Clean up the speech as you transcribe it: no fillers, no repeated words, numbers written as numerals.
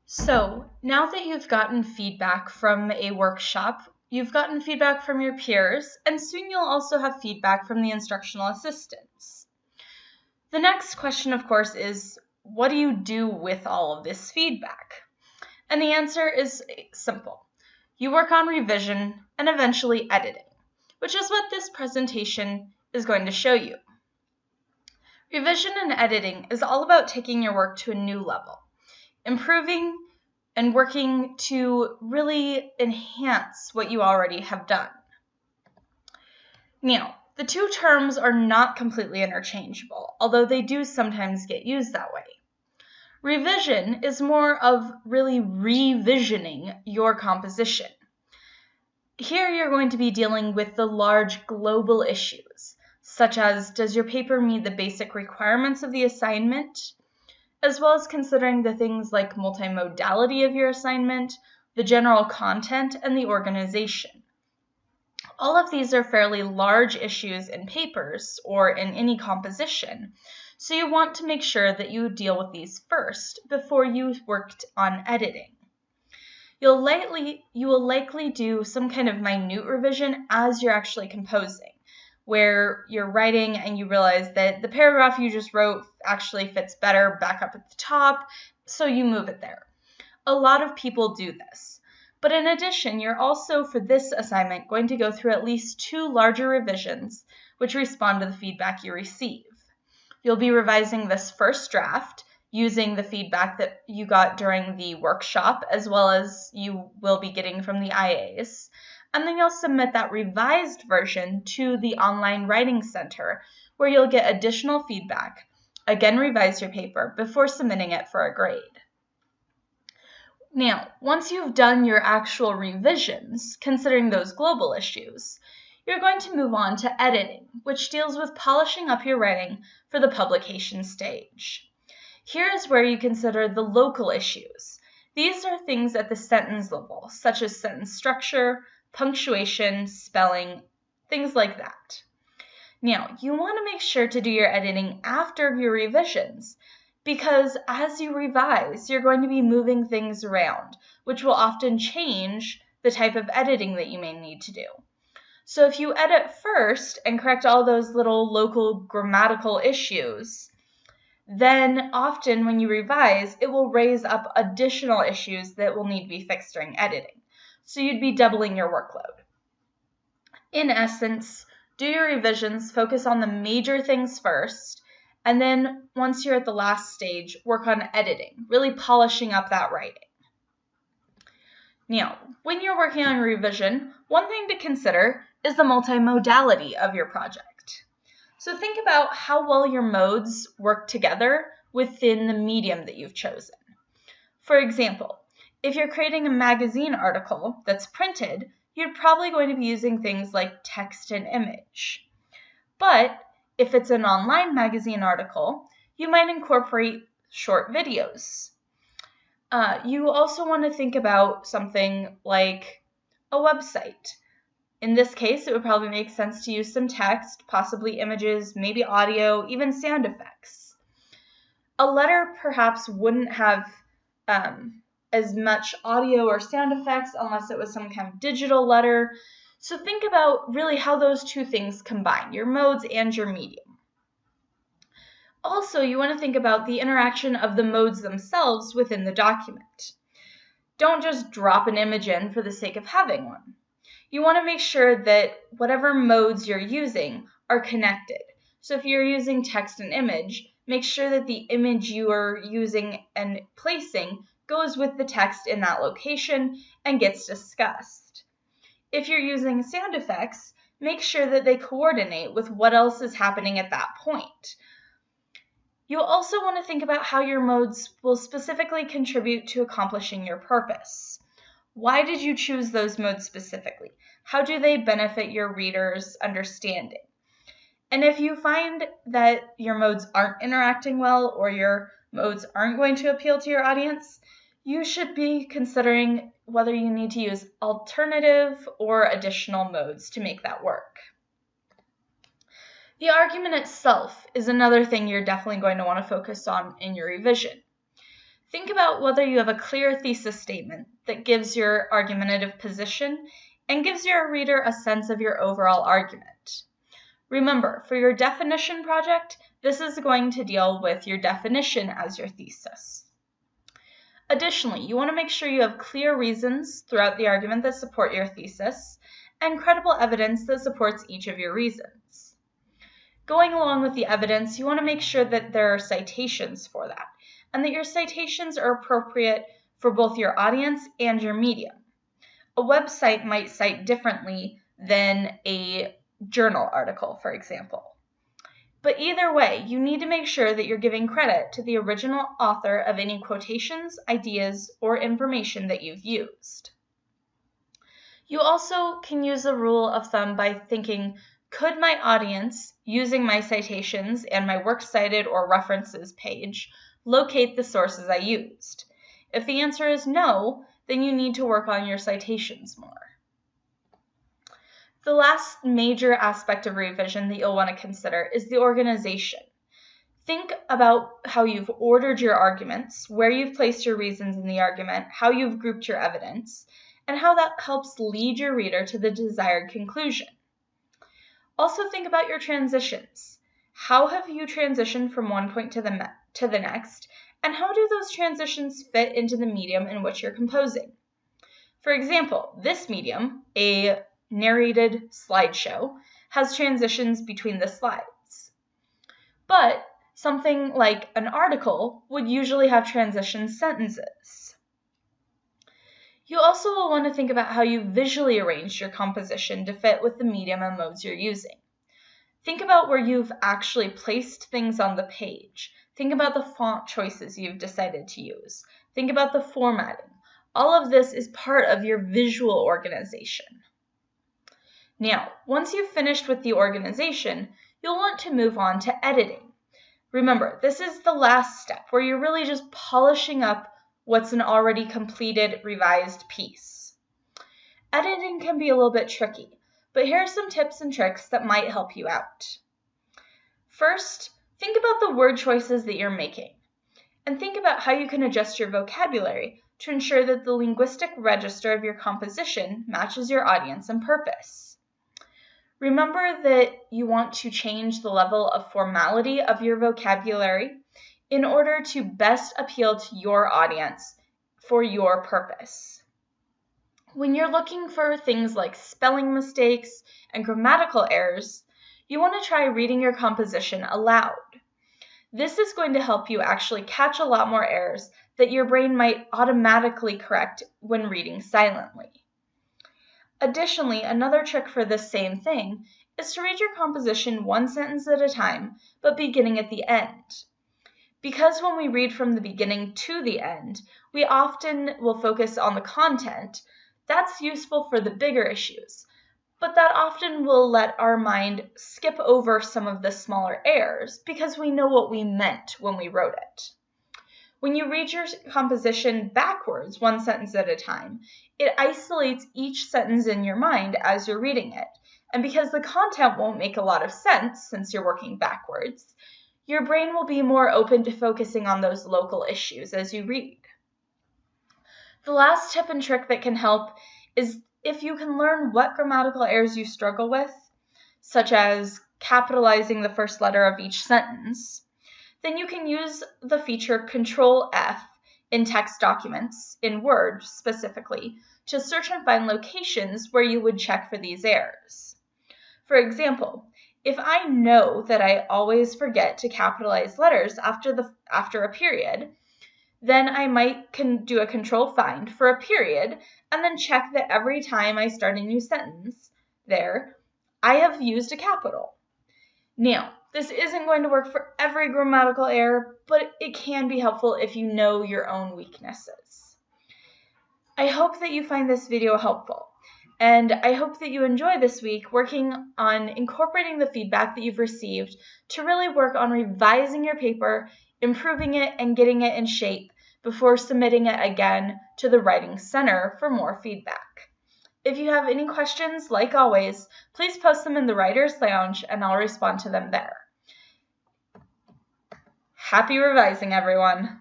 So now that you've gotten feedback from a workshop, you've gotten feedback from your peers, and soon you'll also have feedback from the instructional assistants. The next question, of course, is what do you do with all of this feedback? And the answer is simple. You work on revision and eventually editing, which is what this presentation is going to show you. Revision and editing is all about taking your work to a new level, improving and working to really enhance what you already have done. Now, the two terms are not completely interchangeable, although they do sometimes get used that way. Revision is more of really revisioning your composition. Here you're going to be dealing with the large global issues, such as does your paper meet the basic requirements of the assignment, as well as considering the things like multimodality of your assignment, the general content, and the organization. All of these are fairly large issues in papers or in any composition, so you want to make sure that you deal with these first before you worked on editing. You will likely do some kind of minute revision as you're actually composing, where you're writing and you realize that the paragraph you just wrote actually fits better back up at the top, so you move it there. A lot of people do this. But in addition, you're also, for this assignment, going to go through at least 2 larger revisions which respond to the feedback you receive. You'll be revising this first draft using the feedback that you got during the workshop, as well as you will be getting from the IAs. And then you'll submit that revised version to the online writing center, where you'll get additional feedback, again revise your paper before submitting it for a grade. Now, once you've done your actual revisions, considering those global issues, you're going to move on to editing, which deals with polishing up your writing for the publication stage. Here is where you consider the local issues. These are things at the sentence level, such as sentence structure, punctuation, spelling, things like that. Now, you want to make sure to do your editing after your revisions, because as you revise, you're going to be moving things around, which will often change the type of editing that you may need to do. So if you edit first and correct all those little local grammatical issues, then often when you revise, it will raise up additional issues that will need to be fixed during editing. So you'd be doubling your workload. In essence, do your revisions, focus on the major things first, and then once you're at the last stage, work on editing, really polishing up that writing. Now, when you're working on revision, one thing to consider is the multimodality of your project. So think about how well your modes work together within the medium that you've chosen. For example, if you're creating a magazine article that's printed, you're probably going to be using things like text and image. But if it's an online magazine article, you might incorporate short videos. You also want to think about something like a website. In this case, it would probably make sense to use some text, possibly images, maybe audio, even sound effects. A letter perhaps wouldn't have as much audio or sound effects unless it was some kind of digital letter. So think about really how those two things combine, your modes and your medium. Also, you want to think about the interaction of the modes themselves within the document. Don't just drop an image in for the sake of having one. You want to make sure that whatever modes you're using are connected. So if you're using text and image, make sure that the image you are using and placing goes with the text in that location and gets discussed. If you're using sound effects, make sure that they coordinate with what else is happening at that point. You'll also want to think about how your modes will specifically contribute to accomplishing your purpose. Why did you choose those modes specifically? How do they benefit your reader's understanding? And if you find that your modes aren't interacting well or your modes aren't going to appeal to your audience, you should be considering whether you need to use alternative or additional modes to make that work. The argument itself is another thing you're definitely going to want to focus on in your revision. Think about whether you have a clear thesis statement that gives your argumentative position and gives your reader a sense of your overall argument. Remember, for your definition project, this is going to deal with your definition as your thesis. Additionally, you want to make sure you have clear reasons throughout the argument that support your thesis and credible evidence that supports each of your reasons. Going along with the evidence, you want to make sure that there are citations for that, and that your citations are appropriate for both your audience and your medium. A website might cite differently than a journal article, for example. But either way, you need to make sure that you're giving credit to the original author of any quotations, ideas, or information that you've used. You also can use a rule of thumb by thinking, could my audience, using my citations and my works cited or references page, locate the sources I used? If the answer is no, then you need to work on your citations more. The last major aspect of revision that you'll want to consider is the organization. Think about how you've ordered your arguments, where you've placed your reasons in the argument, how you've grouped your evidence, and how that helps lead your reader to the desired conclusion. Also think about your transitions. How have you transitioned from one point to the next, and how do those transitions fit into the medium in which you're composing? For example, this medium, a narrated slideshow, has transitions between the slides. But something like an article would usually have transition sentences. You also will want to think about how you visually arranged your composition to fit with the medium and modes you're using. Think about where you've actually placed things on the page. Think about the font choices you've decided to use. Think about the formatting. All of this is part of your visual organization. Now, once you've finished with the organization, you'll want to move on to editing. Remember, this is the last step where you're really just polishing up what's an already completed, revised piece. Editing can be a little bit tricky, but here are some tips and tricks that might help you out. First, think about the word choices that you're making, and think about how you can adjust your vocabulary to ensure that the linguistic register of your composition matches your audience and purpose. Remember that you want to change the level of formality of your vocabulary in order to best appeal to your audience for your purpose. When you're looking for things like spelling mistakes and grammatical errors, you want to try reading your composition aloud. This is going to help you actually catch a lot more errors that your brain might automatically correct when reading silently. Additionally, another trick for this same thing is to read your composition one sentence at a time, but beginning at the end. Because when we read from the beginning to the end, we often will focus on the content. That's useful for the bigger issues, but that often will let our mind skip over some of the smaller errors because we know what we meant when we wrote it. When you read your composition backwards, one sentence at a time, it isolates each sentence in your mind as you're reading it. And because the content won't make a lot of sense since you're working backwards, your brain will be more open to focusing on those local issues as you read. The last tip and trick that can help is if you can learn what grammatical errors you struggle with, such as capitalizing the first letter of each sentence, then you can use the feature Control F in text documents, in Word specifically, to search and find locations where you would check for these errors. For example, if I know that I always forget to capitalize letters after a period, then I might do a control find for a period and then check that every time I start a new sentence there, I have used a capital. Now, this isn't going to work for every grammatical error, but it can be helpful if you know your own weaknesses. I hope that you find this video helpful, and I hope that you enjoy this week working on incorporating the feedback that you've received to really work on revising your paper, improving it, and getting it in shape before submitting it again to the Writing Center for more feedback. If you have any questions, like always, please post them in the Writer's Lounge and I'll respond to them there. Happy revising, everyone!